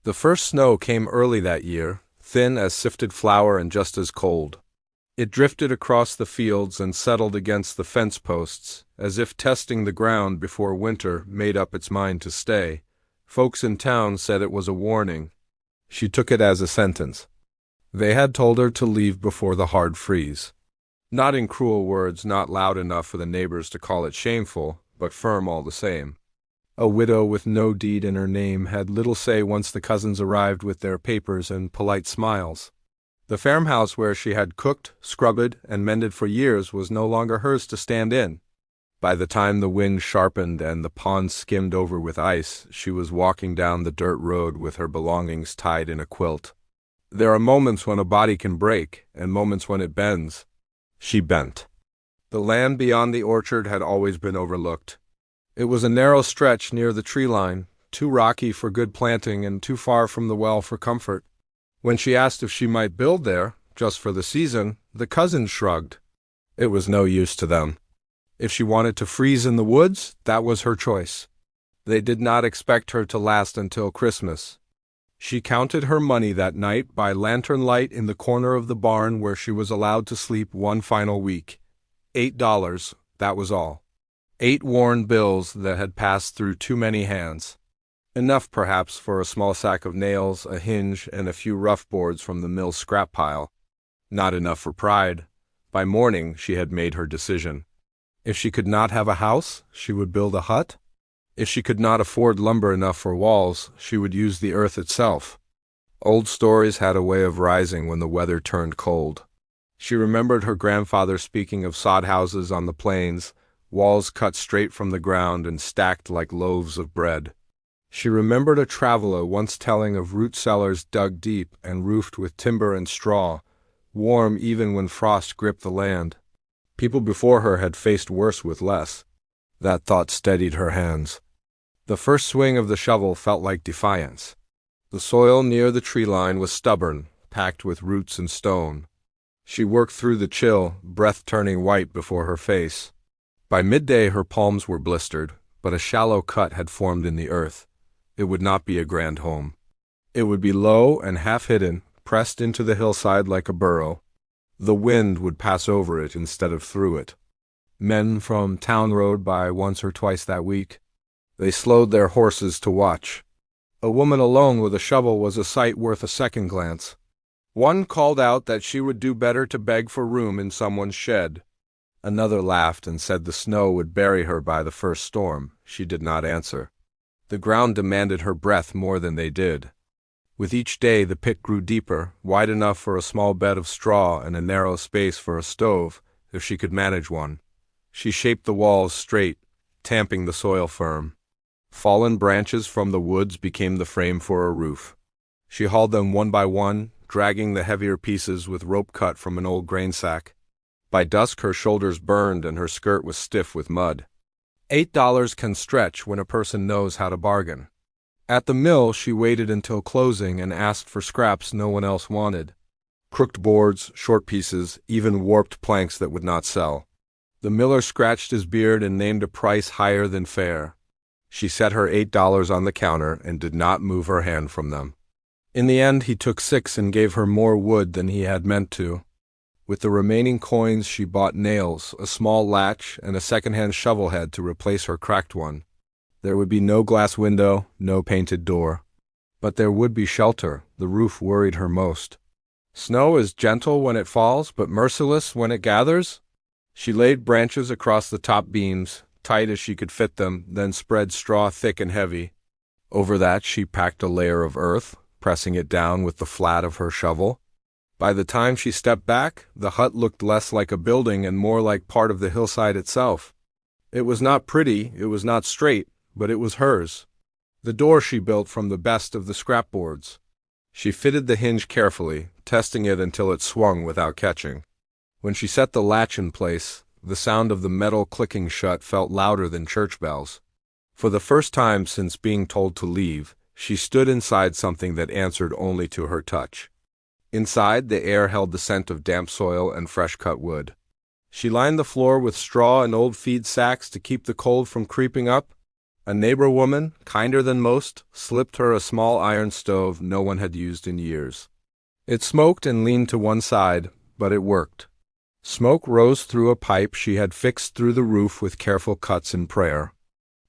The first snow came early that year, thin as sifted flour and just as cold. It drifted across the fields and settled against the fence posts, as if testing the ground before winter made up its mind to stay. Folks in town said it was a warning. She took it as a sentence. They had told her to leave before the hard freeze. Not in cruel words, not loud enough for the neighbors to call it shameful, but firm all the same. A widow with no deed in her name had little say once the cousins arrived with their papers and polite smiles. The farmhouse where she had cooked, scrubbed, and mended for years was no longer hers to stand in. By the time the wind sharpened and the pond skimmed over with ice, she was walking down the dirt road with her belongings tied in a quilt. There are moments when a body can break, and moments when it bends. She bent. The land beyond the orchard had always been overlooked. It was a narrow stretch near the tree line, too rocky for good planting and too far from the well for comfort. When she asked if she might build there, just for the season, the cousins shrugged. It was no use to them. If she wanted to freeze in the woods, that was her choice. They did not expect her to last until Christmas. She counted her money that night by lantern light in the corner of the barn where she was allowed to sleep one final week. $8, that was all. 8 worn bills that had passed through too many hands. Enough, perhaps, for a small sack of nails, a hinge, and a few rough boards from the mill scrap pile. Not enough for pride. By morning, she had made her decision. If she could not have a house, she would build a hut. If she could not afford lumber enough for walls, she would use the earth itself. Old stories had a way of rising when the weather turned cold. She remembered her grandfather speaking of sod houses on the plains, walls cut straight from the ground and stacked like loaves of bread. She remembered a traveler once telling of root cellars dug deep and roofed with timber and straw, warm even when frost gripped the land. People before her had faced worse with less. That thought steadied her hands. The first swing of the shovel felt like defiance. The soil near the tree line was stubborn, packed with roots and stone. She worked through the chill, breath turning white before her face. By midday her palms were blistered, but a shallow cut had formed in the earth. It would not be a grand home. It would be low and half-hidden, pressed into the hillside like a burrow. The wind would pass over it instead of through it. Men from town rode by once or twice that week. They slowed their horses to watch. A woman alone with a shovel was a sight worth a second glance. One called out that she would do better to beg for room in someone's shed. Another laughed and said the snow would bury her by the first storm. She did not answer. The ground demanded her breath more than they did. With each day the pit grew deeper, wide enough for a small bed of straw and a narrow space for a stove, if she could manage one. She shaped the walls straight, tamping the soil firm. Fallen branches from the woods became the frame for a roof. She hauled them one by one, dragging the heavier pieces with rope cut from an old grain sack. By dusk her shoulders burned and her skirt was stiff with mud. $8 can stretch when a person knows how to bargain. At the mill she waited until closing and asked for scraps no one else wanted. Crooked boards, short pieces, even warped planks that would not sell. The miller scratched his beard and named a price higher than fair. She set her $8 on the counter and did not move her hand from them. In the end he took 6 and gave her more wood than he had meant to. With the remaining coins she bought nails, a small latch, and a second-hand shovel head to replace her cracked one. There would be no glass window, no painted door. But there would be shelter. The roof worried her most. Snow is gentle when it falls, but merciless when it gathers. She laid branches across the top beams, tight as she could fit them, then spread straw thick and heavy. Over that she packed a layer of earth, pressing it down with the flat of her shovel. By the time she stepped back, the hut looked less like a building and more like part of the hillside itself. It was not pretty, it was not straight, but it was hers. The door she built from the best of the scrap boards. She fitted the hinge carefully, testing it until it swung without catching. When she set the latch in place, the sound of the metal clicking shut felt louder than church bells. For the first time since being told to leave, she stood inside something that answered only to her touch. Inside, the air held the scent of damp soil and fresh-cut wood. She lined the floor with straw and old feed sacks to keep the cold from creeping up. A neighbor woman, kinder than most, slipped her a small iron stove no one had used in years. It smoked and leaned to one side, but it worked. Smoke rose through a pipe she had fixed through the roof with careful cuts in prayer.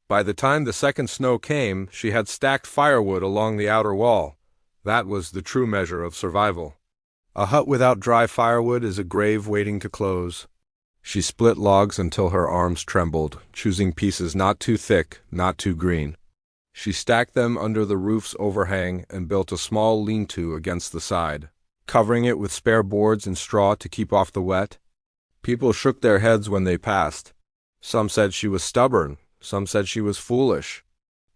By the time the second snow came, she had stacked firewood along the outer wall. That was the true measure of survival. A hut without dry firewood is a grave waiting to close. She split logs until her arms trembled, choosing pieces not too thick, not too green. She stacked them under the roof's overhang and built a small lean-to against the side, covering it with spare boards and straw to keep off the wet. People shook their heads when they passed. Some said she was stubborn, some said she was foolish.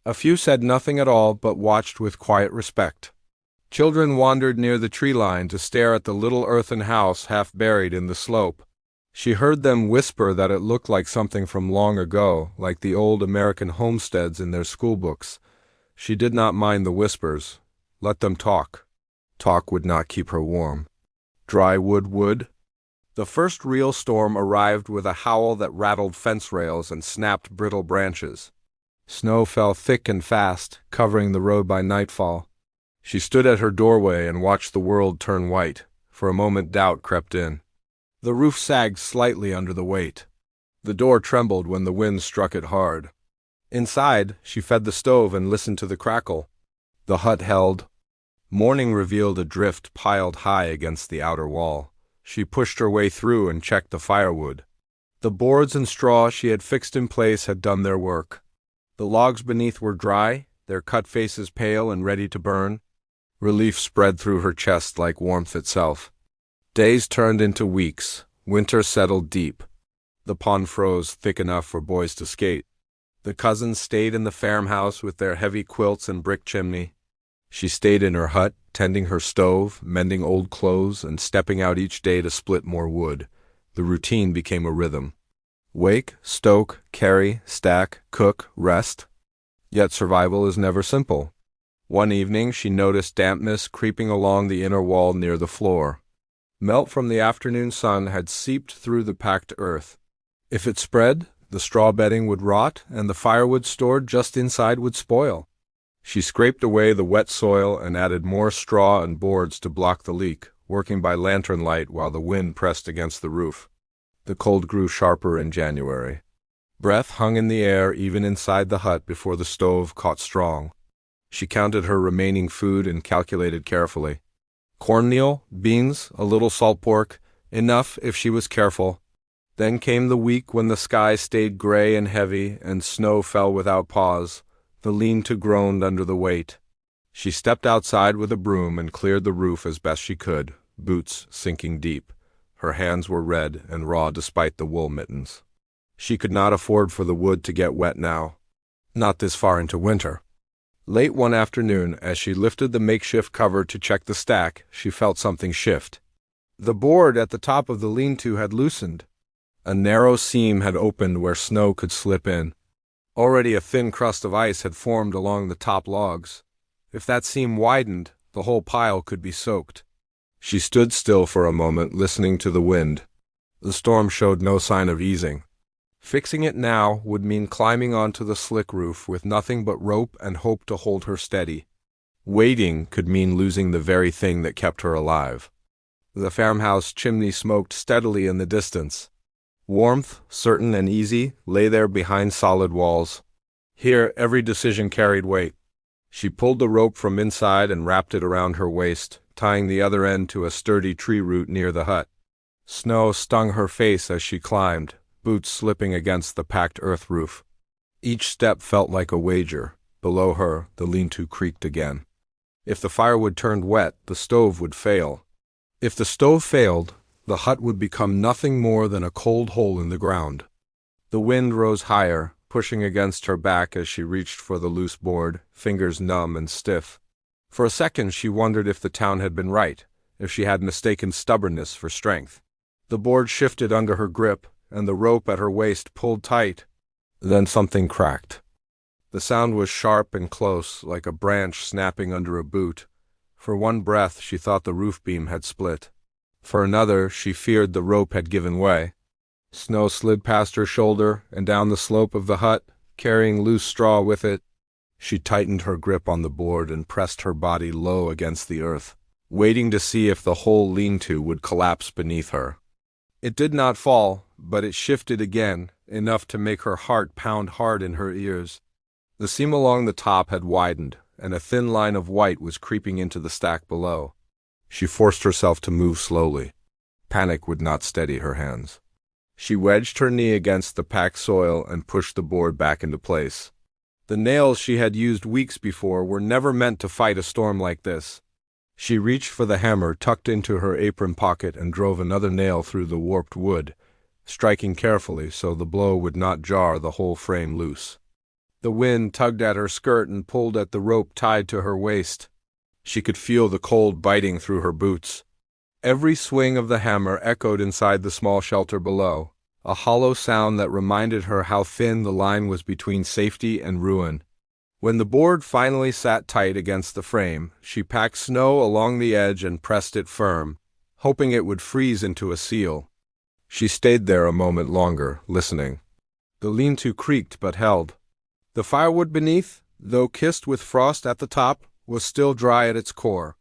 A few said nothing at all but watched with quiet respect. Children wandered near the tree line to stare at the little earthen house half buried in the slope. She heard them whisper that it looked like something from long ago, like the old American homesteads in their schoolbooks. She did not mind the whispers. Let them talk. Talk would not keep her warm. Dry wood would. The first real storm arrived with a howl that rattled fence rails and snapped brittle branches. Snow fell thick and fast, covering the road by nightfall. She stood at her doorway and watched the world turn white. For a moment doubt crept in. The roof sagged slightly under the weight. The door trembled when the wind struck it hard. Inside, she fed the stove and listened to the crackle. The hut held. Morning revealed a drift piled high against the outer wall. She pushed her way through and checked the firewood. The boards and straw she had fixed in place had done their work. The logs beneath were dry, their cut faces pale and ready to burn. Relief spread through her chest like warmth itself. Days turned into weeks. Winter settled deep. The pond froze thick enough for boys to skate. The cousins stayed in the farmhouse with their heavy quilts and brick chimney. She stayed in her hut, tending her stove, mending old clothes, and stepping out each day to split more wood. The routine became a rhythm. Wake, stoke, carry, stack, cook, rest. Yet survival is never simple. One evening she noticed dampness creeping along the inner wall near the floor. Melt from the afternoon sun had seeped through the packed earth. If it spread, the straw bedding would rot, and the firewood stored just inside would spoil. She scraped away the wet soil and added more straw and boards to block the leak, working by lantern light while the wind pressed against the roof. The cold grew sharper in January. Breath hung in the air even inside the hut before the stove caught strong. She counted her remaining food and calculated carefully. Cornmeal, beans, a little salt pork, enough if she was careful. Then came the week when the sky stayed gray and heavy and snow fell without pause. The lean-to groaned under the weight. She stepped outside with a broom and cleared the roof as best she could, boots sinking deep. Her hands were red and raw despite the wool mittens. She could not afford for the wood to get wet now. Not this far into winter. Late one afternoon, as she lifted the makeshift cover to check the stack, she felt something shift. The board at the top of the lean-to had loosened. A narrow seam had opened where snow could slip in. Already a thin crust of ice had formed along the top logs. If that seam widened, the whole pile could be soaked. She stood still for a moment, listening to the wind. The storm showed no sign of easing. Fixing it now would mean climbing onto the slick roof with nothing but rope and hope to hold her steady. Waiting could mean losing the very thing that kept her alive. The farmhouse chimney smoked steadily in the distance. Warmth, certain and easy, lay there behind solid walls. Here every decision carried weight. She pulled the rope from inside and wrapped it around her waist, tying the other end to a sturdy tree root near the hut. Snow stung her face as she climbed, boots slipping against the packed earth roof. Each step felt like a wager. Below her, the lean-to creaked again. If the firewood turned wet, the stove would fail. If the stove failed, the hut would become nothing more than a cold hole in the ground. The wind rose higher, pushing against her back as she reached for the loose board, fingers numb and stiff. For a second she wondered if the town had been right, if she had mistaken stubbornness for strength. The board shifted under her grip, and the rope at her waist pulled tight. Then something cracked. The sound was sharp and close, like a branch snapping under a boot. For one breath she thought the roof beam had split. For another she feared the rope had given way. Snow slid past her shoulder and down the slope of the hut, carrying loose straw with it. She tightened her grip on the board and pressed her body low against the earth, waiting to see if the whole lean-to would collapse beneath her. It did not fall, but it shifted again, enough to make her heart pound hard in her ears. The seam along the top had widened, and a thin line of white was creeping into the stack below. She forced herself to move slowly. Panic would not steady her hands. She wedged her knee against the packed soil and pushed the board back into place. The nails she had used weeks before were never meant to fight a storm like this. She reached for the hammer tucked into her apron pocket and drove another nail through the warped wood, striking carefully so the blow would not jar the whole frame loose. The wind tugged at her skirt and pulled at the rope tied to her waist. She could feel the cold biting through her boots. Every swing of the hammer echoed inside the small shelter below, a hollow sound that reminded her how thin the line was between safety and ruin. When the board finally sat tight against the frame, she packed snow along the edge and pressed it firm, hoping it would freeze into a seal. She stayed there a moment longer, listening. The lean-to creaked but held. The firewood beneath, though kissed with frost at the top, was still dry at its core.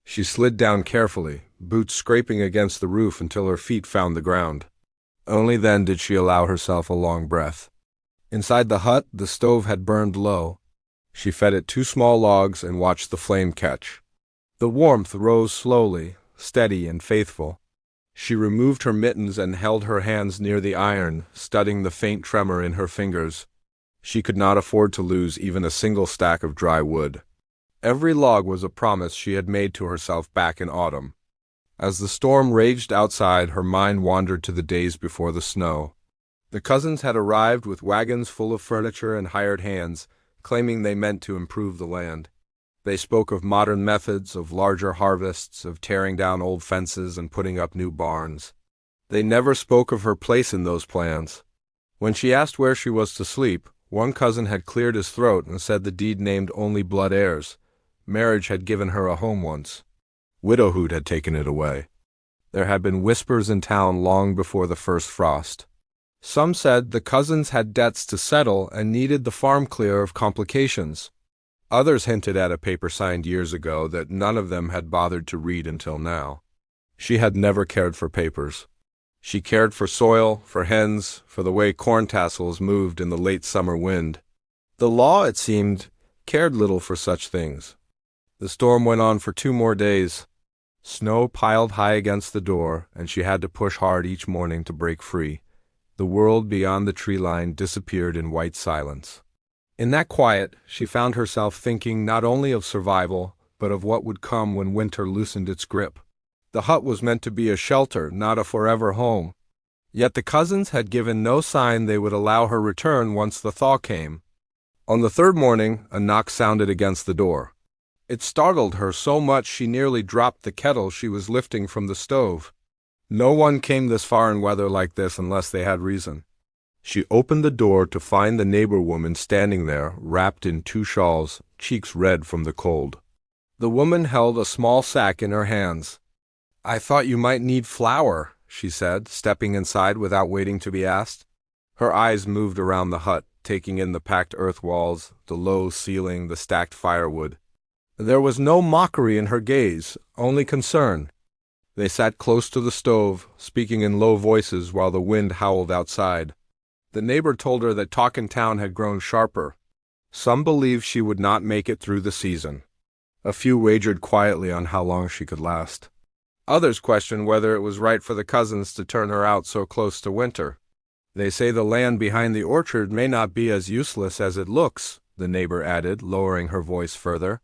She slid down carefully, boots scraping against the roof until her feet found the ground. Only then did she allow herself a long breath. Inside the hut, the stove had burned low. She fed it 2 small logs and watched the flame catch. The warmth rose slowly, steady and faithful. She removed her mittens and held her hands near the iron, studying the faint tremor in her fingers. She could not afford to lose even a single stack of dry wood. Every log was a promise she had made to herself back in autumn. As the storm raged outside, her mind wandered to the days before the snow. The cousins had arrived with wagons full of furniture and hired hands, claiming they meant to improve the land. They spoke of modern methods, of larger harvests, of tearing down old fences and putting up new barns. They never spoke of her place in those plans. When she asked where she was to sleep, one cousin had cleared his throat and said the deed named only blood heirs. Marriage had given her a home once. Widowhood had taken it away. There had been whispers in town long before the first frost. Some said the cousins had debts to settle and needed the farm clear of complications. Others hinted at a paper signed years ago that none of them had bothered to read until now. She had never cared for papers. She cared for soil, for hens, for the way corn tassels moved in the late summer wind. The law, it seemed, cared little for such things. The storm went on for 2 more days. Snow piled high against the door, and she had to push hard each morning to break free. The world beyond the tree line disappeared in white silence. In that quiet, she found herself thinking not only of survival, but of what would come when winter loosened its grip. The hut was meant to be a shelter, not a forever home. Yet the cousins had given no sign they would allow her return once the thaw came. On the 3rd morning, a knock sounded against the door. It startled her so much she nearly dropped the kettle she was lifting from the stove. No one came this far in weather like this unless they had reason. She opened the door to find the neighbor woman standing there, wrapped in 2 shawls, cheeks red from the cold. The woman held a small sack in her hands. "I thought you might need flour," she said, stepping inside without waiting to be asked. Her eyes moved around the hut, taking in the packed earth walls, the low ceiling, the stacked firewood. There was no mockery in her gaze, only concern. They sat close to the stove, speaking in low voices while the wind howled outside. The neighbor told her that talk in town had grown sharper. Some believed she would not make it through the season. A few wagered quietly on how long she could last. Others questioned whether it was right for the cousins to turn her out so close to winter. "They say the land behind the orchard may not be as useless as it looks," the neighbor added, lowering her voice further.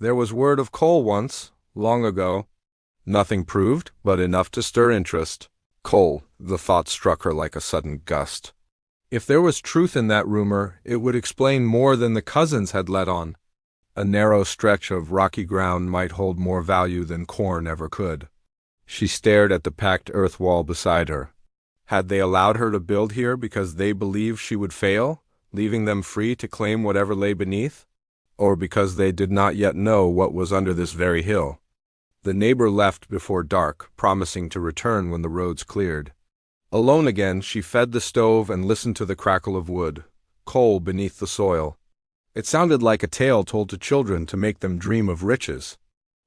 "There was word of coal once, long ago. Nothing proved, but enough to stir interest." Coal, the thought struck her like a sudden gust. If there was truth in that rumor, it would explain more than the cousins had let on. A narrow stretch of rocky ground might hold more value than corn ever could. She stared at the packed earth wall beside her. Had they allowed her to build here because they believed she would fail, leaving them free to claim whatever lay beneath? Or because they did not yet know what was under this very hill? The neighbor left before dark, promising to return when the roads cleared. Alone again, she fed the stove and listened to the crackle of wood. coal beneath the soil. It sounded like a tale told to children to make them dream of riches.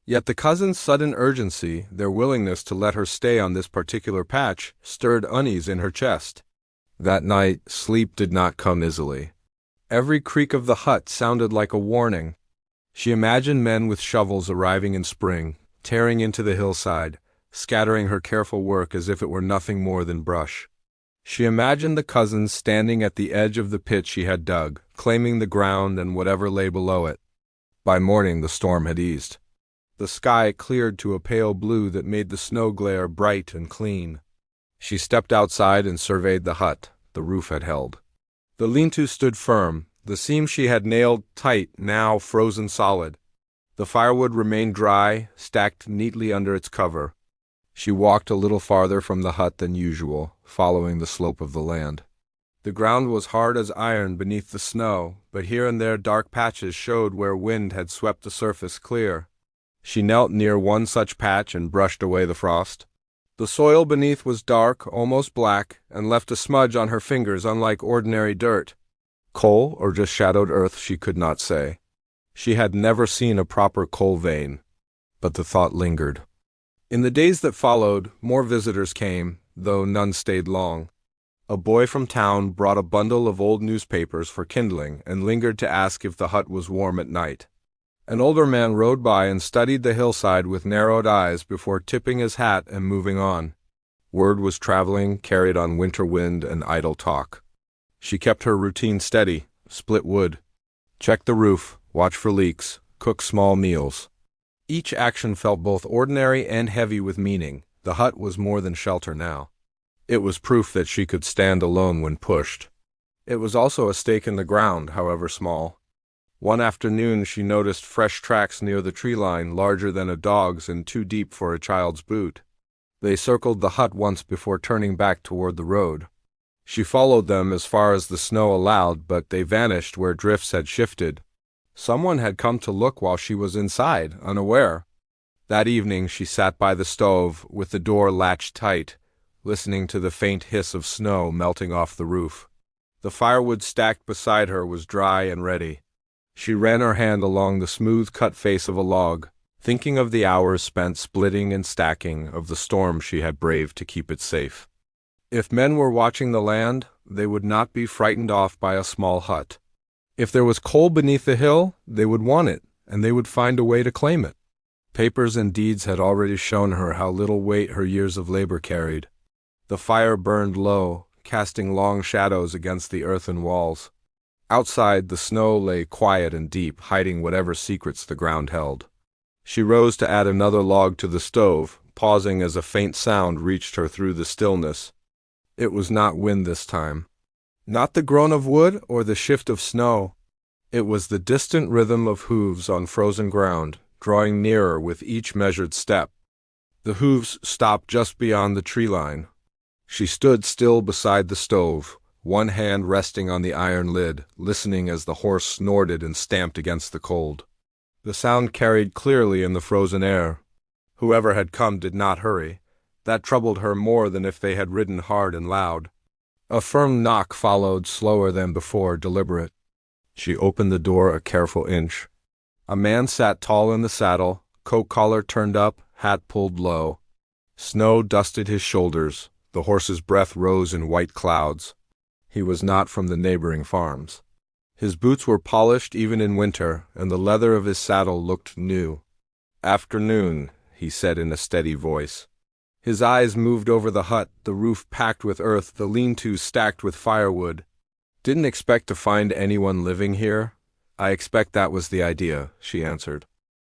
Yet the cousin's sudden urgency, their willingness to let her stay on this particular patch, stirred unease in her chest. That night, sleep did not come easily. Every creak of the hut sounded like a warning. She imagined men with shovels arriving in spring, tearing into the hillside, scattering her careful work as if it were nothing more than brush. She imagined the cousins standing at the edge of the pit she had dug, claiming the ground and whatever lay below it. By morning the storm had eased. The sky cleared to a pale blue that made the snow glare bright and clean. She stepped outside and surveyed the hut. The roof had held. The lean-to stood firm, the seam she had nailed tight now frozen solid. The firewood remained dry, stacked neatly under its cover. She walked a little farther from the hut than usual, following the slope of the land. The ground was hard as iron beneath the snow, but here and there dark patches showed where wind had swept the surface clear. She knelt near one such patch and brushed away the frost. The soil beneath was dark, almost black, and left a smudge on her fingers unlike ordinary dirt. Coal or just shadowed earth, she could not say. She had never seen a proper coal vein, but the thought lingered. In the days that followed, more visitors came, though none stayed long. A boy from town brought a bundle of old newspapers for kindling and lingered to ask if the hut was warm at night. An older man rode by and studied the hillside with narrowed eyes before tipping his hat and moving on. Word was traveling, carried on winter wind and idle talk. She kept her routine steady, split wood, check the roof, watch for leaks, cook small meals. Each action felt both ordinary and heavy with meaning. The hut was more than shelter now. It was proof that she could stand alone when pushed. It was also a stake in the ground, however small. One afternoon she noticed fresh tracks near the tree line, larger than a dog's and too deep for a child's boot. They circled the hut once before turning back toward the road. She followed them as far as the snow allowed, but they vanished where drifts had shifted. Someone had come to look while she was inside, unaware. That evening she sat by the stove, with the door latched tight, listening to the faint hiss of snow melting off the roof. The firewood stacked beside her was dry and ready. She ran her hand along the smooth-cut face of a log, thinking of the hours spent splitting and stacking, of the storm she had braved to keep it safe. If men were watching the land, they would not be frightened off by a small hut. If there was coal beneath the hill, they would want it, and they would find a way to claim it. Papers and deeds had already shown her how little weight her years of labor carried. The fire burned low, casting long shadows against the earthen walls. Outside, the snow lay quiet and deep, hiding whatever secrets the ground held. She rose to add another log to the stove, pausing as a faint sound reached her through the stillness. It was not wind this time. Not the groan of wood or the shift of snow. It was the distant rhythm of hooves on frozen ground, drawing nearer with each measured step. The hooves stopped just beyond the tree line. She stood still beside the stove, one hand resting on the iron lid, listening as the horse snorted and stamped against the cold. The sound carried clearly in the frozen air. Whoever had come did not hurry. That troubled her more than if they had ridden hard and loud. A firm knock followed, slower than before, deliberate. She opened the door a careful inch. A man sat tall in the saddle, coat collar turned up, hat pulled low. Snow dusted his shoulders. The horse's breath rose in white clouds. He was not from the neighboring farms. His boots were polished even in winter, and the leather of his saddle looked new. "Afternoon," he said in a steady voice. His eyes moved over the hut, the roof packed with earth, the lean-to stacked with firewood. "Didn't expect to find anyone living here." "I expect that was the idea," she answered.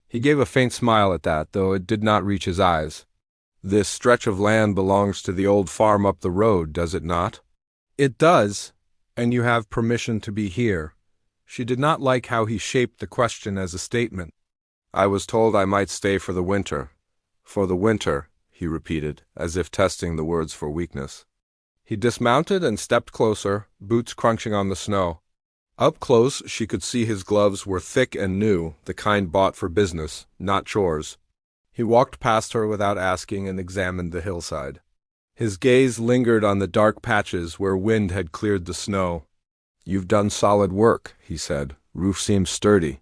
He gave a faint smile at that, though it did not reach his eyes. "This stretch of land belongs to the old farm up the road, does it not?" "It does, and you have permission to be here." She did not like how he shaped the question as a statement. "I was told I might stay for the winter." "For the winter," he repeated, as if testing the words for weakness. He dismounted and stepped closer, boots crunching on the snow. Up close she could see his gloves were thick and new, the kind bought for business, not chores. He walked past her without asking and examined the hillside. His gaze lingered on the dark patches where wind had cleared the snow. "You've done solid work," he said. "Roof seems sturdy.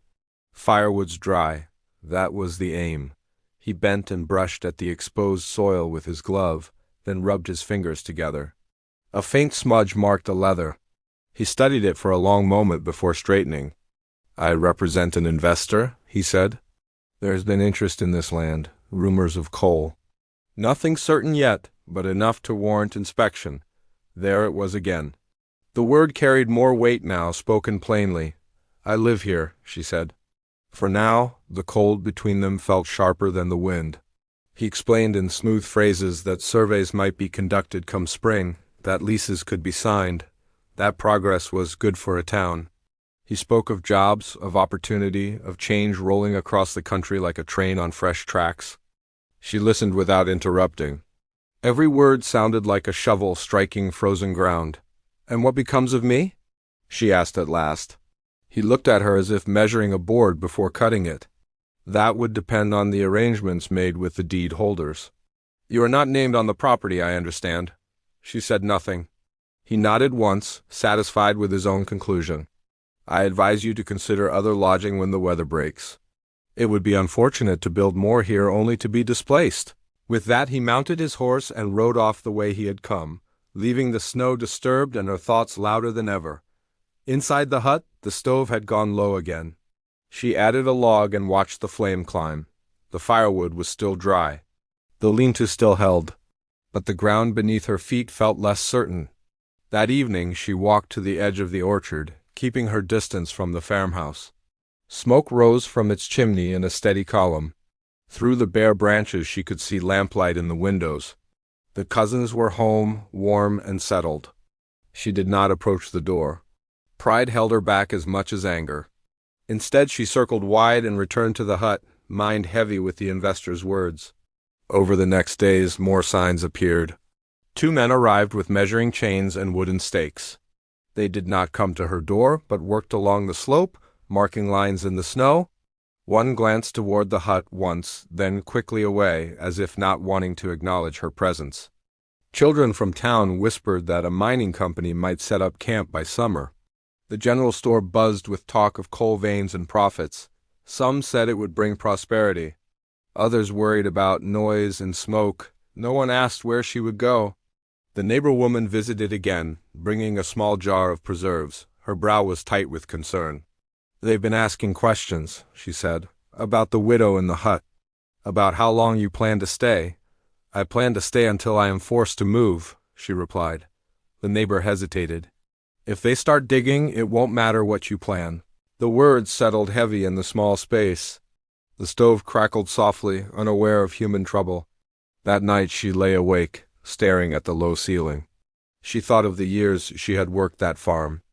Firewood's dry. That was the aim." He bent and brushed at the exposed soil with his glove, then rubbed his fingers together. A faint smudge marked the leather. He studied it for a long moment before straightening. "I represent an investor," he said. "There's been interest in this land, rumors of coal. Nothing certain yet, but enough to warrant inspection." There it was again. The word carried more weight now, spoken plainly. "I live here," she said. For now, the cold between them felt sharper than the wind. He explained in smooth phrases that surveys might be conducted come spring, that leases could be signed, that progress was good for a town. He spoke of jobs, of opportunity, of change rolling across the country like a train on fresh tracks. She listened without interrupting. Every word sounded like a shovel striking frozen ground. "And what becomes of me?" she asked at last. He looked at her as if measuring a board before cutting it. "That would depend on the arrangements made with the deed holders." "You are not named on the property, I understand." She said nothing. He nodded once, satisfied with his own conclusion. "I advise you to consider other lodging when the weather breaks. It would be unfortunate to build more here only to be displaced." With that he mounted his horse and rode off the way he had come, leaving the snow disturbed and her thoughts louder than ever. Inside the hut, the stove had gone low again. She added a log and watched the flame climb. The firewood was still dry. The lean-to still held, but the ground beneath her feet felt less certain. That evening she walked to the edge of the orchard, keeping her distance from the farmhouse. Smoke rose from its chimney in a steady column. Through the bare branches she could see lamplight in the windows. The cousins were home, warm and settled. She did not approach the door. Pride held her back as much as anger. Instead she circled wide and returned to the hut, mind heavy with the investor's words. Over the next days more signs appeared. 2 men arrived with measuring chains and wooden stakes. They did not come to her door, but worked along the slope, marking lines in the snow. One glanced toward the hut once, then quickly away, as if not wanting to acknowledge her presence. Children from town whispered that a mining company might set up camp by summer. The general store buzzed with talk of coal veins and profits. Some said it would bring prosperity. Others worried about noise and smoke. No one asked where she would go. The neighbor woman visited again, bringing a small jar of preserves. Her brow was tight with concern. "They've been asking questions," she said, "about the widow in the hut, about how long you plan to stay." "I plan to stay until I am forced to move," she replied. The neighbor hesitated. "If they start digging, it won't matter what you plan." The words settled heavy in the small space. The stove crackled softly, unaware of human trouble. That night she lay awake, staring at the low ceiling. She thought of the years she had worked that farm.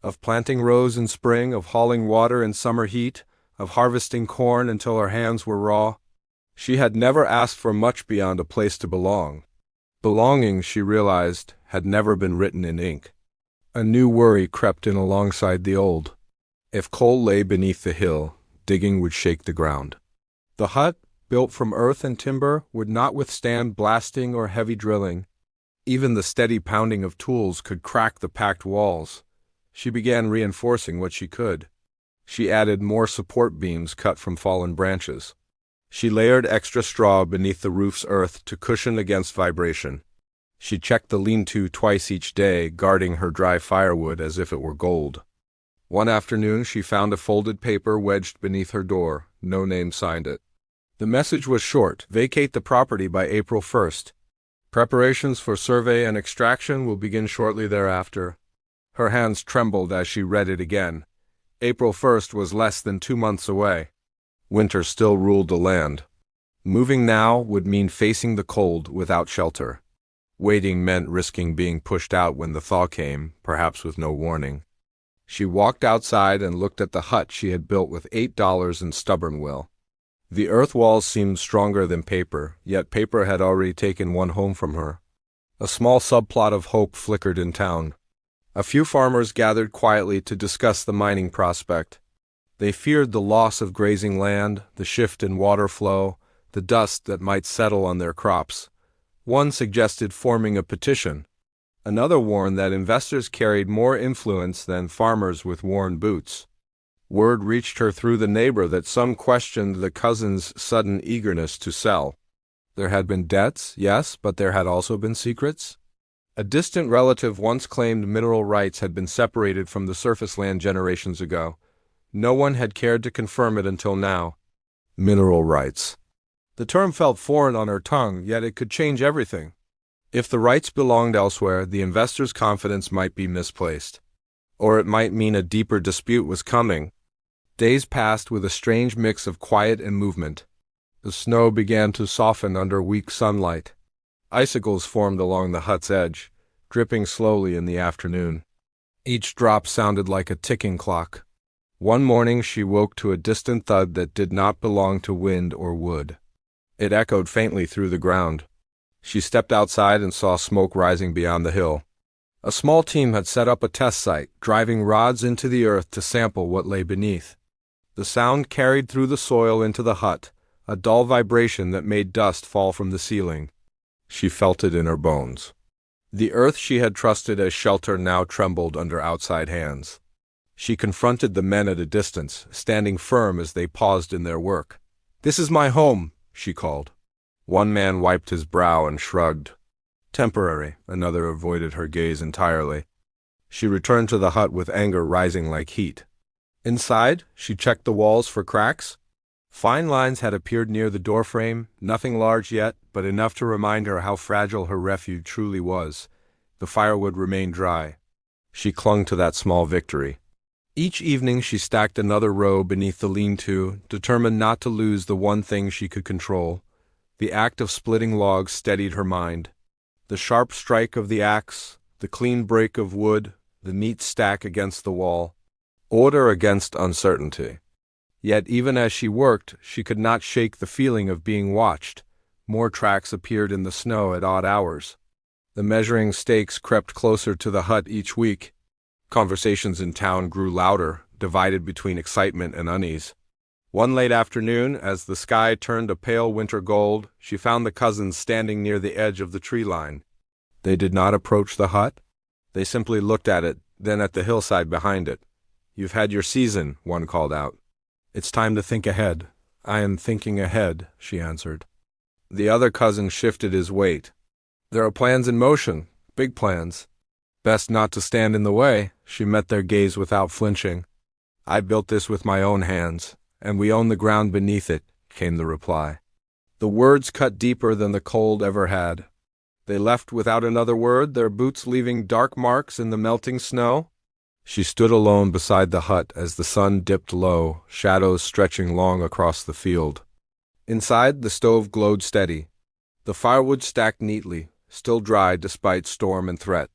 Of planting rows in spring, of hauling water in summer heat, of harvesting corn until her hands were raw. She had never asked for much beyond a place to belong. Belonging, she realized, had never been written in ink. A new worry crept in alongside the old. If coal lay beneath the hill, digging would shake the ground. The hut, built from earth and timber, would not withstand blasting or heavy drilling. Even the steady pounding of tools could crack the packed walls. She began reinforcing what she could. She added more support beams cut from fallen branches. She layered extra straw beneath the roof's earth to cushion against vibration. She checked the lean-to twice each day, guarding her dry firewood as if it were gold. One afternoon she found a folded paper wedged beneath her door. No name signed it. The message was short: "Vacate the property by April 1st. Preparations for survey and extraction will begin shortly thereafter." Her hands trembled as she read it again. April 1st was less than 2 months away. Winter still ruled the land. Moving now would mean facing the cold without shelter. Waiting meant risking being pushed out when the thaw came, perhaps with no warning. She walked outside and looked at the hut she had built with $8 in stubborn will. The earth walls seemed stronger than paper, yet paper had already taken one home from her. A small subplot of hope flickered in town. A few farmers gathered quietly to discuss the mining prospect. They feared the loss of grazing land, the shift in water flow, the dust that might settle on their crops. One suggested forming a petition. Another warned that investors carried more influence than farmers with worn boots. Word reached her through the neighbor that some questioned the cousin's sudden eagerness to sell. There had been debts, yes, but there had also been secrets. A distant relative once claimed mineral rights had been separated from the surface land generations ago. No one had cared to confirm it until now. Mineral rights. The term felt foreign on her tongue, yet it could change everything. If the rights belonged elsewhere, the investor's confidence might be misplaced. Or it might mean a deeper dispute was coming. Days passed with a strange mix of quiet and movement. The snow began to soften under weak sunlight. Icicles formed along the hut's edge, dripping slowly in the afternoon. Each drop sounded like a ticking clock. One morning she woke to a distant thud that did not belong to wind or wood. It echoed faintly through the ground. She stepped outside and saw smoke rising beyond the hill. A small team had set up a test site, driving rods into the earth to sample what lay beneath. The sound carried through the soil into the hut, a dull vibration that made dust fall from the ceiling. She felt it in her bones. The earth she had trusted as shelter now trembled under outside hands. She confronted the men at a distance, standing firm as they paused in their work. "This is my home," she called. One man wiped his brow and shrugged. "Temporary," another avoided her gaze entirely. She returned to the hut with anger rising like heat. Inside, she checked the walls for cracks. Fine lines had appeared near the doorframe, nothing large yet, but enough to remind her how fragile her refuge truly was. The firewood remained dry. She clung to that small victory. Each evening she stacked another row beneath the lean-to, determined not to lose the one thing she could control. The act of splitting logs steadied her mind. The sharp strike of the axe, the clean break of wood, the neat stack against the wall. Order against uncertainty. Yet even as she worked, she could not shake the feeling of being watched. More tracks appeared in the snow at odd hours. The measuring stakes crept closer to the hut each week. Conversations in town grew louder, divided between excitement and unease. One late afternoon, as the sky turned a pale winter gold, she found the cousins standing near the edge of the tree line. They did not approach the hut. They simply looked at it, then at the hillside behind it. "You've had your season," one called out. "It's time to think ahead." "I am thinking ahead," she answered. The other cousin shifted his weight. "There are plans in motion, big plans. Best not to stand in the way." She met their gaze without flinching. "I built this with my own hands, and we own the ground beneath it," came the reply. The words cut deeper than the cold ever had. They left without another word, their boots leaving dark marks in the melting snow. She stood alone beside the hut as the sun dipped low, shadows stretching long across the field. Inside, the stove glowed steady. The firewood stacked neatly, still dry despite storm and threat.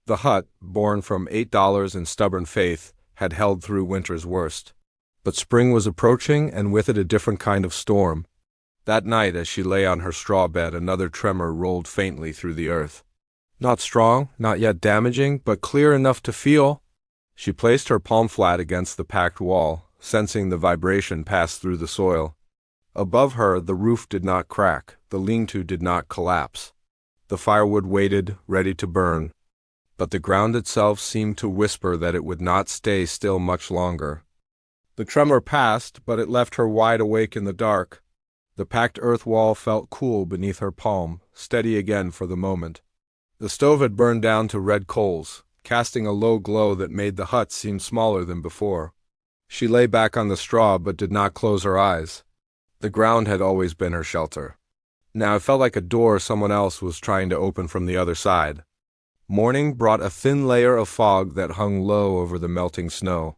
The hut, born from $8 and stubborn faith, had held through winter's worst. But spring was approaching, and with it a different kind of storm. That night, as she lay on her straw bed, another tremor rolled faintly through the earth. Not strong, not yet damaging, but clear enough to feel. She placed her palm flat against the packed wall, sensing the vibration pass through the soil. Above her, the roof did not crack, the lean-to did not collapse. The firewood waited, ready to burn. But the ground itself seemed to whisper that it would not stay still much longer. The tremor passed, but it left her wide awake in the dark. The packed earth wall felt cool beneath her palm, steady again for the moment. The stove had burned down to red coals, casting a low glow that made the hut seem smaller than before. She lay back on the straw but did not close her eyes. The ground had always been her shelter. Now it felt like a door someone else was trying to open from the other side. Morning brought a thin layer of fog that hung low over the melting snow.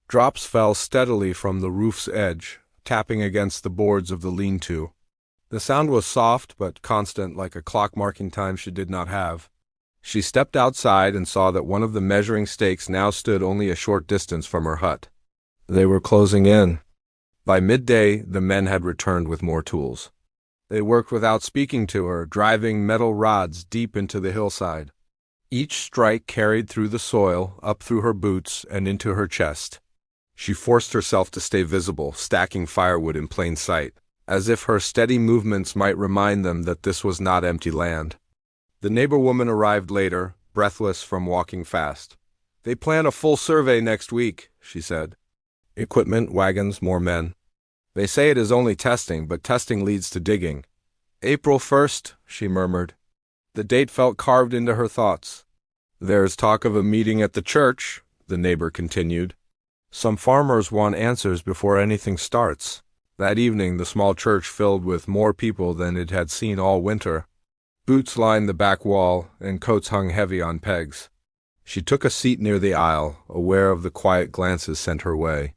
Drops fell steadily from the roof's edge, tapping against the boards of the lean-to. The sound was soft but constant, like a clock marking time she did not have. She stepped outside and saw that one of the measuring stakes now stood only a short distance from her hut. They were closing in. By midday, the men had returned with more tools. They worked without speaking to her, driving metal rods deep into the hillside. Each strike carried through the soil, up through her boots, and into her chest. She forced herself to stay visible, stacking firewood in plain sight, as if her steady movements might remind them that this was not empty land. The neighbor woman arrived later, breathless from walking fast. They plan a full survey next week, she said. Equipment, wagons, more men. They say it is only testing, but testing leads to digging. April 1st, she murmured. The date felt carved into her thoughts. There's talk of a meeting at the church, the neighbor continued. Some farmers want answers before anything starts. That evening, the small church filled with more people than it had seen all winter. Boots lined the back wall, and coats hung heavy on pegs. She took a seat near the aisle, aware of the quiet glances sent her way.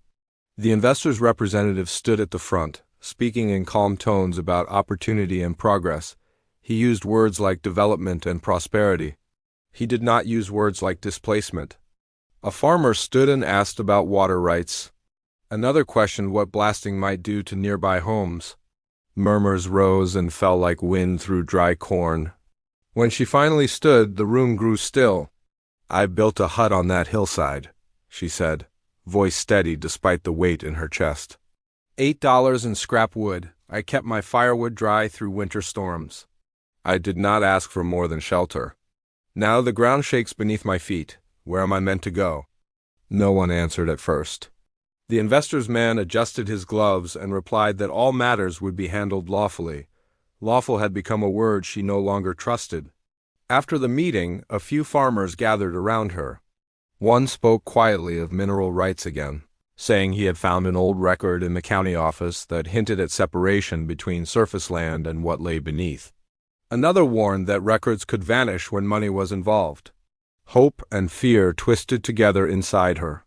The investors' representative stood at the front, speaking in calm tones about opportunity and progress. He used words like development and prosperity. He did not use words like displacement. A farmer stood and asked about water rights. Another questioned what blasting might do to nearby homes. Murmurs rose and fell like wind through dry corn. When she finally stood, the room grew still. I built a hut on that hillside, she said, voice steady despite the weight in her chest. $8 in scrap wood. I kept my firewood dry through winter storms. I did not ask for more than shelter. Now the ground shakes beneath my feet. Where am I meant to go? No one answered at first. The investor's man adjusted his gloves and replied that all matters would be handled lawfully. Lawful had become a word she no longer trusted. After the meeting, a few farmers gathered around her. One spoke quietly of mineral rights again, saying he had found an old record in the county office that hinted at separation between surface land and what lay beneath. Another warned that records could vanish when money was involved. Hope and fear twisted together inside her.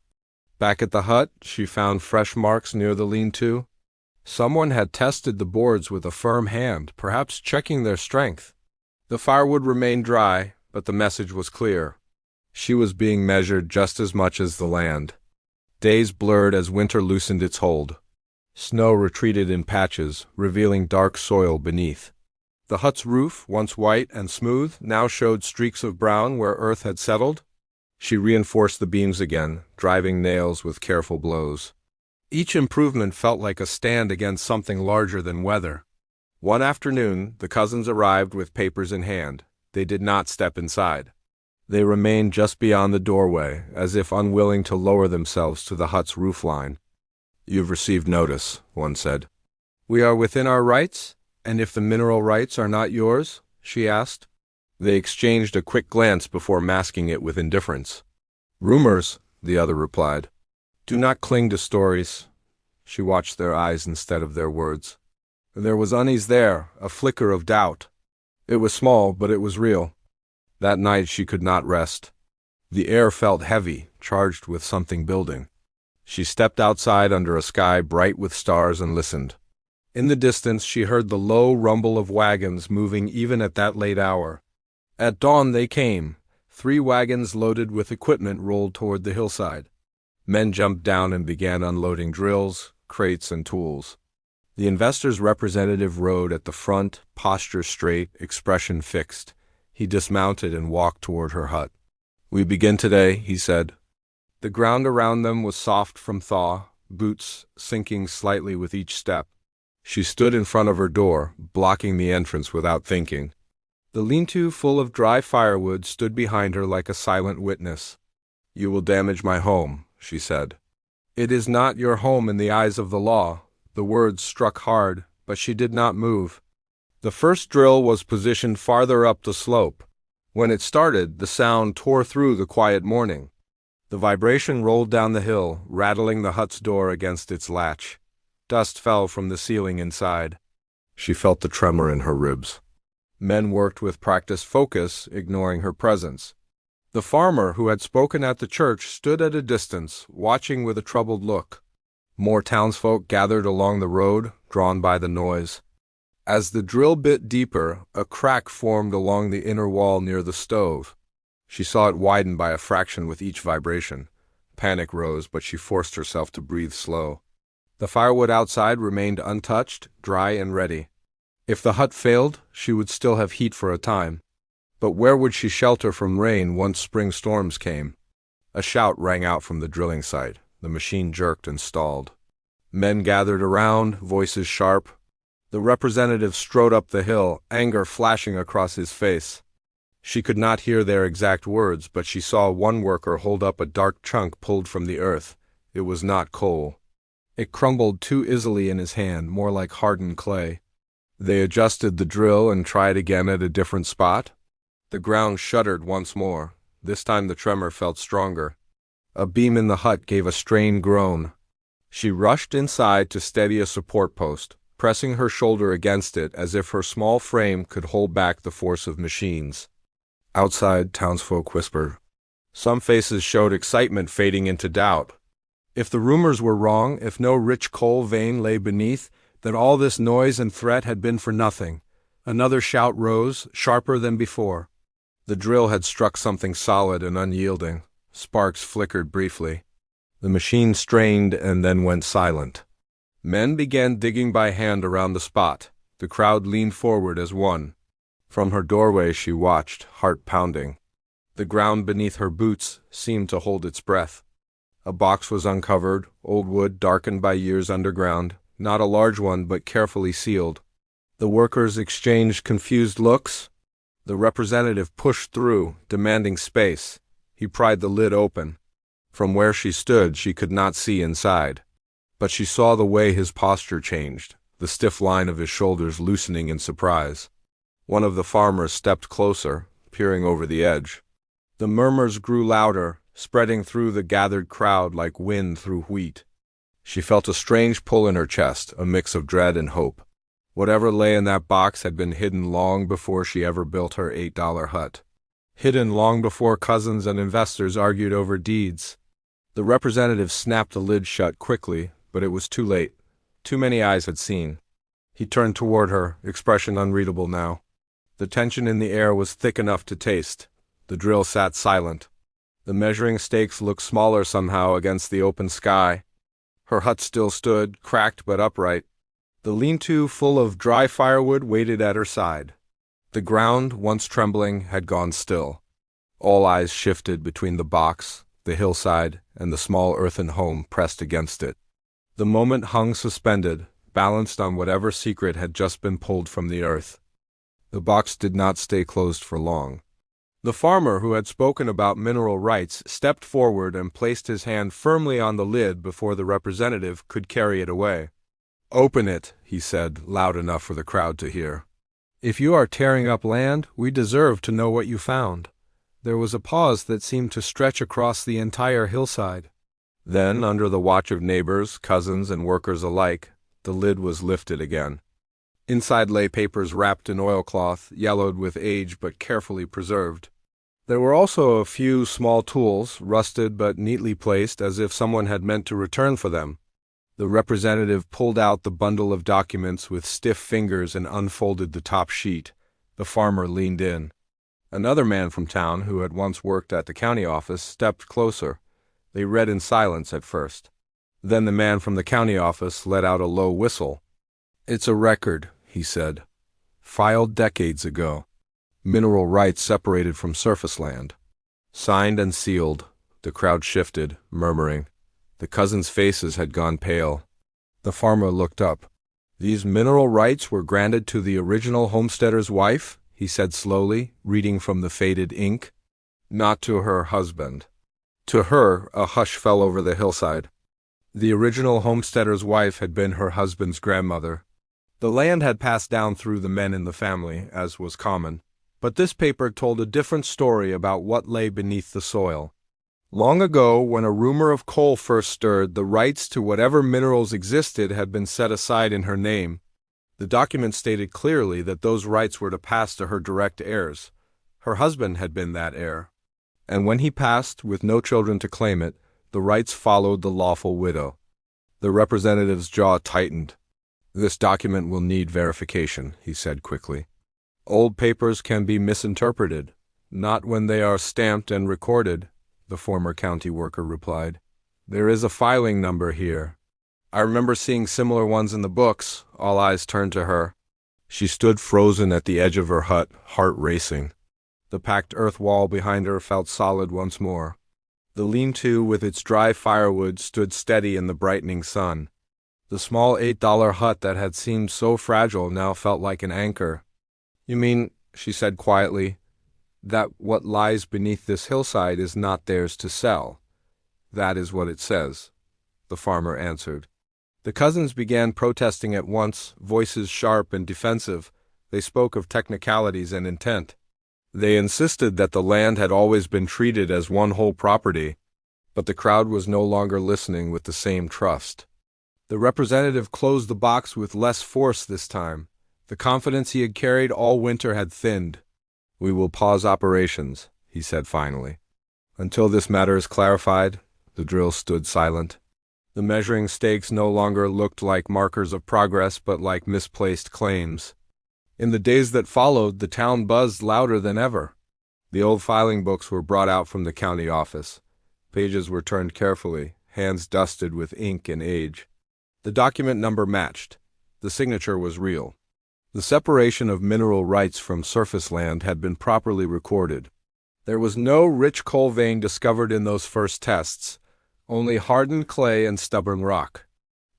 Back at the hut, she found fresh marks near the lean-to. Someone had tested the boards with a firm hand, perhaps checking their strength. The firewood remained dry, but the message was clear. She was being measured just as much as the land. Days blurred as winter loosened its hold. Snow retreated in patches, revealing dark soil beneath. The hut's roof, once white and smooth, now showed streaks of brown where earth had settled. She reinforced the beams again, driving nails with careful blows. Each improvement felt like a stand against something larger than weather. One afternoon, the cousins arrived with papers in hand. They did not step inside. They remained just beyond the doorway, as if unwilling to lower themselves to the hut's roofline. You've received notice, one said. We are within our rights? And if the mineral rights are not yours? She asked. They exchanged a quick glance before masking it with indifference. Rumors, the other replied. Do not cling to stories. She watched their eyes instead of their words. There was unease there, a flicker of doubt. It was small, but it was real. That night she could not rest. The air felt heavy, charged with something building. She stepped outside under a sky bright with stars and listened. In the distance she heard the low rumble of wagons moving even at that late hour. At dawn they came. 3 wagons loaded with equipment rolled toward the hillside. Men jumped down and began unloading drills, crates, and tools. The investor's representative rode at the front, posture straight, expression fixed. He dismounted and walked toward her hut. We begin today, he said. The ground around them was soft from thaw, boots sinking slightly with each step. She stood in front of her door, blocking the entrance without thinking. The lean-to full of dry firewood stood behind her like a silent witness. You will damage my home, she said. It is not your home in the eyes of the law. The words struck hard, but she did not move. The first drill was positioned farther up the slope. When it started, the sound tore through the quiet morning. The vibration rolled down the hill, rattling the hut's door against its latch. Dust fell from the ceiling inside. She felt the tremor in her ribs. Men worked with practiced focus, ignoring her presence. The farmer who had spoken at the church stood at a distance, watching with a troubled look. More townsfolk gathered along the road, drawn by the noise. As the drill bit deeper, a crack formed along the inner wall near the stove. She saw it widen by a fraction with each vibration. Panic rose, but she forced herself to breathe slow. The firewood outside remained untouched, dry and ready. If the hut failed, she would still have heat for a time. But where would she shelter from rain once spring storms came? A shout rang out from the drilling site. The machine jerked and stalled. Men gathered around, voices sharp. The representative strode up the hill, anger flashing across his face. She could not hear their exact words, but she saw one worker hold up a dark chunk pulled from the earth. It was not coal. It crumbled too easily in his hand, more like hardened clay. They adjusted the drill and tried again at a different spot. The ground shuddered once more. This time the tremor felt stronger. A beam in the hut gave a strained groan. She rushed inside to steady a support post, pressing her shoulder against it as if her small frame could hold back the force of machines. Outside, townsfolk whispered. Some faces showed excitement fading into doubt. If the rumors were wrong, if no rich coal vein lay beneath, then all this noise and threat had been for nothing. Another shout rose, sharper than before. The drill had struck something solid and unyielding. Sparks flickered briefly. The machine strained and then went silent. Men began digging by hand around the spot. The crowd leaned forward as one. From her doorway she watched, heart pounding. The ground beneath her boots seemed to hold its breath. A box was uncovered, old wood darkened by years underground, not a large one but carefully sealed. The workers exchanged confused looks. The representative pushed through, demanding space. He pried the lid open. From where she stood she could not see inside. But she saw the way his posture changed, the stiff line of his shoulders loosening in surprise. One of the farmers stepped closer, peering over the edge. The murmurs grew louder, spreading through the gathered crowd like wind through wheat. She felt a strange pull in her chest, a mix of dread and hope. Whatever lay in that box had been hidden long before she ever built her $8 hut. Hidden long before cousins and investors argued over deeds. The representative snapped the lid shut quickly, but it was too late. Too many eyes had seen. He turned toward her, expression unreadable now. The tension in the air was thick enough to taste. The drill sat silent. The measuring stakes looked smaller somehow against the open sky. Her hut still stood, cracked but upright. The lean-to full of dry firewood waited at her side. The ground, once trembling, had gone still. All eyes shifted between the box, the hillside, and the small earthen home pressed against it. The moment hung suspended, balanced on whatever secret had just been pulled from the earth. The box did not stay closed for long. The farmer who had spoken about mineral rights stepped forward and placed his hand firmly on the lid before the representative could carry it away. "Open it," he said, loud enough for the crowd to hear. "If you are tearing up land, we deserve to know what you found." There was a pause that seemed to stretch across the entire hillside. Then, under the watch of neighbors, cousins, and workers alike, the lid was lifted again. Inside lay papers wrapped in oilcloth, yellowed with age but carefully preserved. There were also a few small tools, rusted but neatly placed as if someone had meant to return for them. The representative pulled out the bundle of documents with stiff fingers and unfolded the top sheet. The farmer leaned in. Another man from town, who had once worked at the county office, stepped closer. They read in silence at first. Then the man from the county office let out a low whistle. "It's a record," he said. "Filed decades ago. Mineral rights separated from surface land. Signed and sealed." The crowd shifted, murmuring. The cousins' faces had gone pale. The farmer looked up. "These mineral rights were granted to the original homesteader's wife?" he said slowly, reading from the faded ink. "Not to her husband." To her, a hush fell over the hillside. The original homesteader's wife had been her husband's grandmother. The land had passed down through the men in the family, as was common. But this paper told a different story about what lay beneath the soil. Long ago, when a rumor of coal first stirred, the rights to whatever minerals existed had been set aside in her name. The document stated clearly that those rights were to pass to her direct heirs. Her husband had been that heir. And when he passed, with no children to claim it, the rights followed the lawful widow. The representative's jaw tightened. "This document will need verification," he said quickly. "Old papers can be misinterpreted." "Not when they are stamped and recorded," the former county worker replied. "There is a filing number here. I remember seeing similar ones in the books." All eyes turned to her. She stood frozen at the edge of her hut, heart racing. The packed earth wall behind her felt solid once more. The lean-to with its dry firewood stood steady in the brightening sun. The small $8 hut that had seemed so fragile now felt like an anchor. "You mean," she said quietly, That what lies beneath this hillside is not theirs to sell. That is what it says, the farmer answered. The cousins began protesting at once, voices sharp and defensive. They spoke of technicalities and intent. They insisted that the land had always been treated as one whole property, but the crowd was no longer listening with the same trust. The representative closed the box with less force this time. The confidence he had carried all winter had thinned. "We will pause operations," he said finally. "Until this matter is clarified." The drill stood silent. The measuring stakes no longer looked like markers of progress but like misplaced claims. In the days that followed, the town buzzed louder than ever. The old filing books were brought out from the county office. Pages were turned carefully, hands dusted with ink and age. The document number matched. The signature was real. The separation of mineral rights from surface land had been properly recorded. There was no rich coal vein discovered in those first tests, only hardened clay and stubborn rock.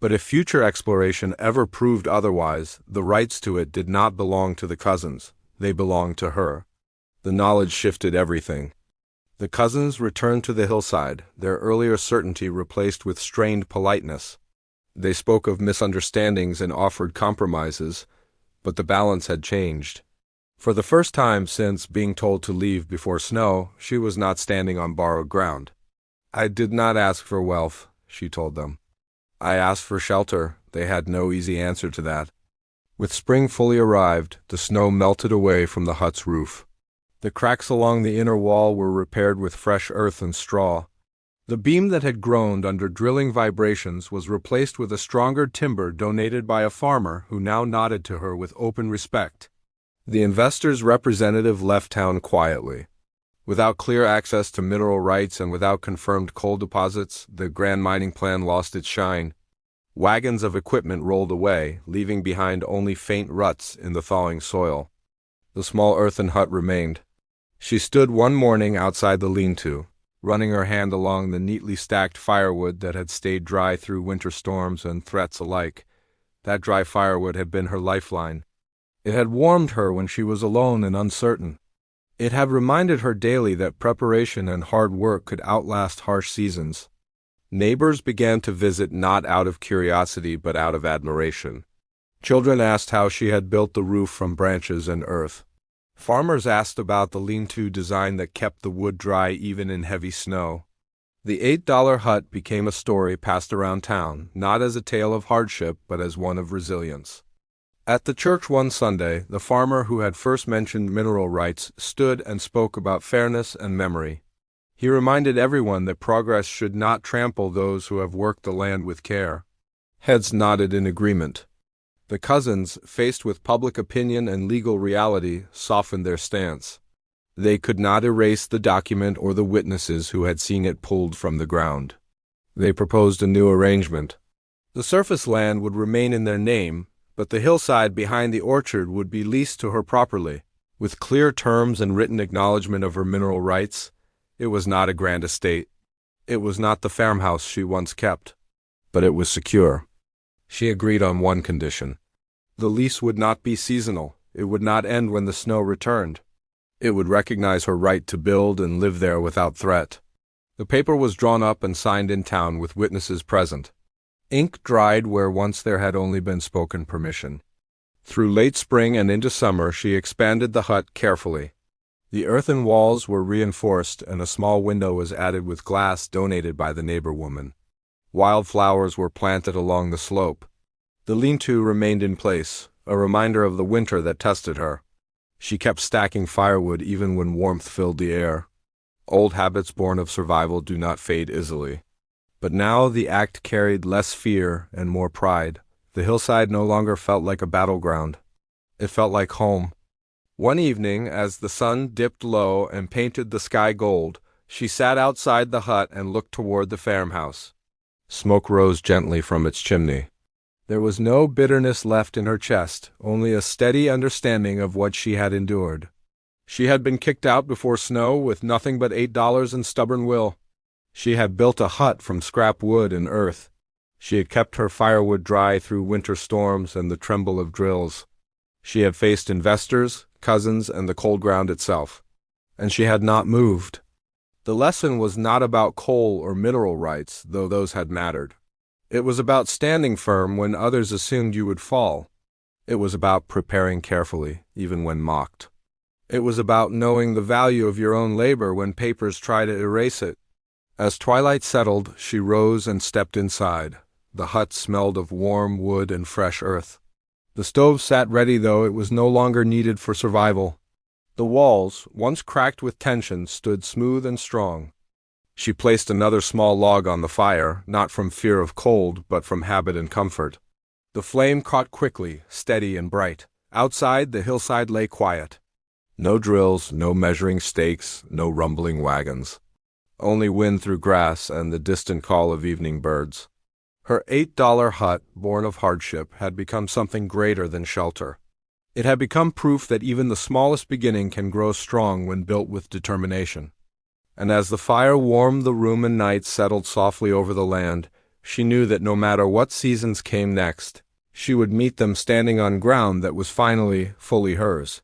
But if future exploration ever proved otherwise, the rights to it did not belong to the cousins. They belonged to her. The knowledge shifted everything. The cousins returned to the hillside, their earlier certainty replaced with strained politeness. They spoke of misunderstandings and offered compromises, but the balance had changed. For the first time since being told to leave before snow, she was not standing on borrowed ground. "I did not ask for wealth," she told them. "I asked for shelter." They had no easy answer to that. With spring fully arrived, the snow melted away from the hut's roof. The cracks along the inner wall were repaired with fresh earth and straw. The beam that had groaned under drilling vibrations was replaced with a stronger timber donated by a farmer who now nodded to her with open respect. The investor's representative left town quietly. Without clear access to mineral rights and without confirmed coal deposits, the grand mining plan lost its shine. Wagons of equipment rolled away, leaving behind only faint ruts in the thawing soil. The small earthen hut remained. She stood one morning outside the lean-to, running her hand along the neatly stacked firewood that had stayed dry through winter storms and threats alike. That dry firewood had been her lifeline. It had warmed her when she was alone and uncertain. It had reminded her daily that preparation and hard work could outlast harsh seasons. Neighbors began to visit not out of curiosity but out of admiration. Children asked how she had built the roof from branches and earth. Farmers asked about the lean-to design that kept the wood dry even in heavy snow. The $8 hut became a story passed around town, not as a tale of hardship but as one of resilience. At the church one Sunday, the farmer who had first mentioned mineral rights stood and spoke about fairness and memory. He reminded everyone that progress should not trample those who have worked the land with care. Heads nodded in agreement. The cousins, faced with public opinion and legal reality, softened their stance. They could not erase the document or the witnesses who had seen it pulled from the ground. They proposed a new arrangement. The surface land would remain in their name, but the hillside behind the orchard would be leased to her properly, with clear terms and written acknowledgment of her mineral rights. It was not a grand estate. It was not the farmhouse she once kept. But it was secure. She agreed on one condition. The lease would not be seasonal. It would not end when the snow returned. It would recognize her right to build and live there without threat. The paper was drawn up and signed in town with witnesses present. Ink dried where once there had only been spoken permission. Through late spring and into summer she expanded the hut carefully. The earthen walls were reinforced and a small window was added with glass donated by the neighbor woman. Wildflowers were planted along the slope. The lean-to remained in place, a reminder of the winter that tested her. She kept stacking firewood even when warmth filled the air. Old habits born of survival do not fade easily. But now the act carried less fear and more pride. The hillside no longer felt like a battleground. It felt like home. One evening, as the sun dipped low and painted the sky gold, she sat outside the hut and looked toward the farmhouse. Smoke rose gently from its chimney. There was no bitterness left in her chest, only a steady understanding of what she had endured. She had been kicked out before snow with nothing but $8 and stubborn will. She had built a hut from scrap wood and earth. She had kept her firewood dry through winter storms and the tremble of drills. She had faced investors, cousins, and the cold ground itself. and she had not moved. The lesson was not about coal or mineral rights, though those had mattered. It was about standing firm when others assumed you would fall. It was about preparing carefully, even when mocked. It was about knowing the value of your own labor when papers try to erase it. As twilight settled, she rose and stepped inside. The hut smelled of warm wood and fresh earth. The stove sat ready, though it was no longer needed for survival. The walls, once cracked with tension, stood smooth and strong. She placed another small log on the fire, not from fear of cold, but from habit and comfort. The flame caught quickly, steady and bright. Outside, the hillside lay quiet. No drills, no measuring stakes, no rumbling wagons. Only wind through grass and the distant call of evening birds. Her $8 hut, born of hardship, had become something greater than shelter. It had become proof that even the smallest beginning can grow strong when built with determination. And as the fire warmed the room and night settled softly over the land, she knew that no matter what seasons came next, she would meet them standing on ground that was finally fully hers.